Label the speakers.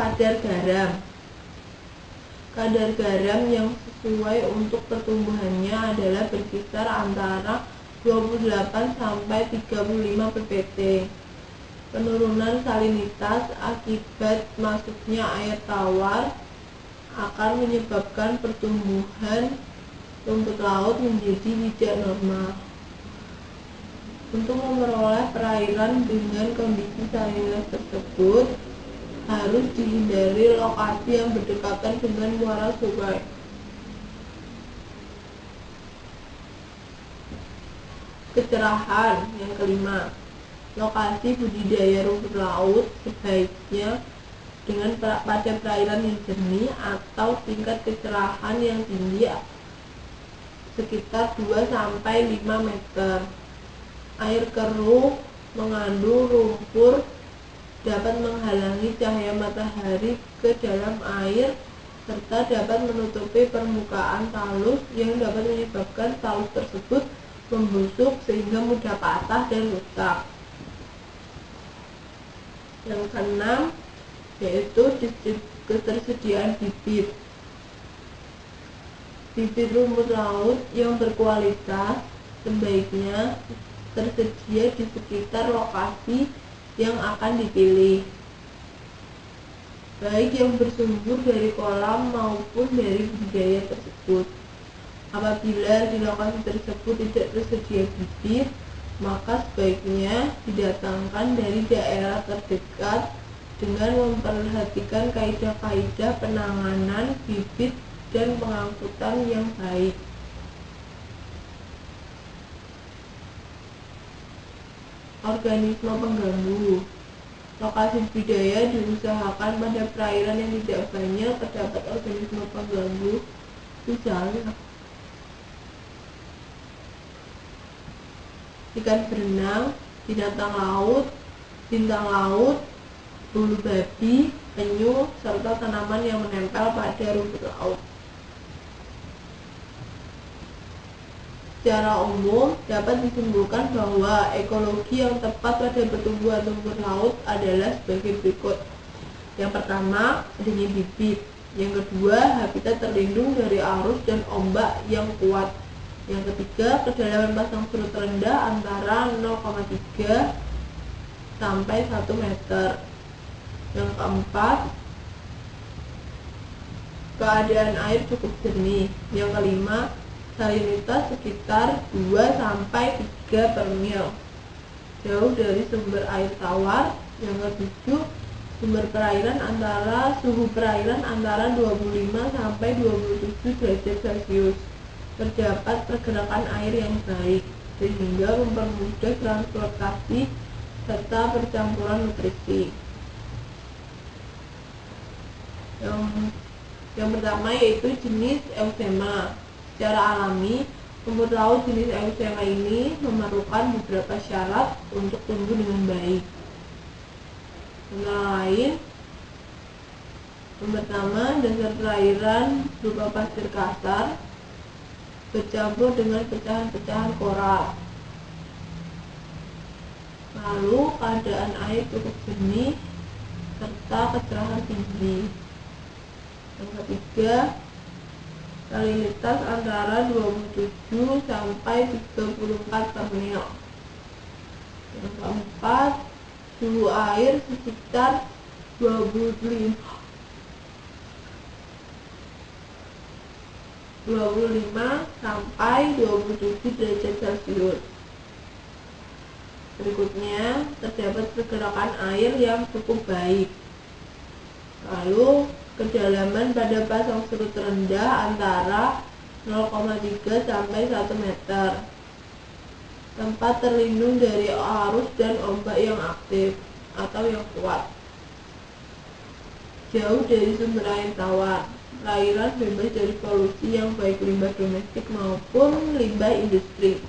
Speaker 1: kadar garam. Kadar garam yang sesuai untuk pertumbuhannya adalah berkisar antara 28 sampai 35 ppt. Penurunan salinitas akibat masuknya air tawar akan menyebabkan pertumbuhan rumput laut menjadi tidak normal. Untuk memperoleh perairan dengan kondisi salinitas tersebut, harus dihindari lokasi yang berdekatan dengan muara sungai. Kecerahan yang kelima, lokasi budidaya rumput laut sebaiknya pada perairan yang jernih atau tingkat kecerahan yang tinggi sekitar 2-5 meter. Air keruh mengandung lumpur dapat menghalangi cahaya matahari ke dalam air serta dapat menutupi permukaan talus yang dapat menyebabkan talus tersebut membusuk sehingga mudah patah dan rusak. Yang keenam yaitu ketersediaan bibit. Bibit rumput laut yang berkualitas sebaiknya tersedia di sekitar lokasi yang akan dipilih, baik yang bersumber dari kolam maupun dari budidaya tersebut. Apabila di lokasi tersebut tidak tersedia bibit, maka sebaiknya didatangkan dari daerah terdekat dengan memperhatikan kaidah-kaidah penanganan bibit dan pengangkutan yang baik. Organisme pengganggu. Lokasi budidaya diusahakan pada perairan yang tidak banyak terdapat organisme pengganggu, misalnya ikan berenang, binatang laut, bintang laut, bulu babi, penyu, serta tanaman yang menempel pada rumput laut. Secara umum, dapat disimpulkan bahwa ekologi yang tepat pada pertumbuhan rumput laut adalah sebagai berikut. Yang pertama, adanya bibit. Yang kedua, habitat terlindung dari arus dan ombak yang kuat. Yang ketiga, kedalaman pasang surut rendah antara 0,3 sampai 1 meter. Yang keempat, keadaan air cukup jernih. Yang kelima, salinitas sekitar 2-3 per mil, jauh dari sumber air tawar. Yang ketujuh, suhu perairan antara 25 sampai 27 derajat Celcius. Terdapat pergerakan air yang baik sehingga mempermudah transportasi serta percampuran nutrisi. Yang pertama yaitu jenis Eusema. Secara alami, rumput laut jenis Eusema ini memerlukan beberapa syarat untuk tumbuh dengan baik. Antara lain, yang pertama, dasar perairan berupa pasir kasar bercampur dengan pecahan-pecahan koral. Lalu, keadaan air cukup jernih serta kecerahan tinggi. Yang ketiga, salinitas antara 27 sampai 34 per mil. Yang keempat, suhu air sekitar 25 sampai 27 derajat Celcius. Berikutnya, terdapat pergerakan air yang cukup baik. Lalu, kedalaman pada pasang surut rendah antara 0,3 sampai 1 meter. Tempat terlindung dari arus dan ombak yang aktif atau yang kuat. Jauh dari sumber air tawar. Perairan bebas dari polusi yang baik limbah domestik maupun limbah industri.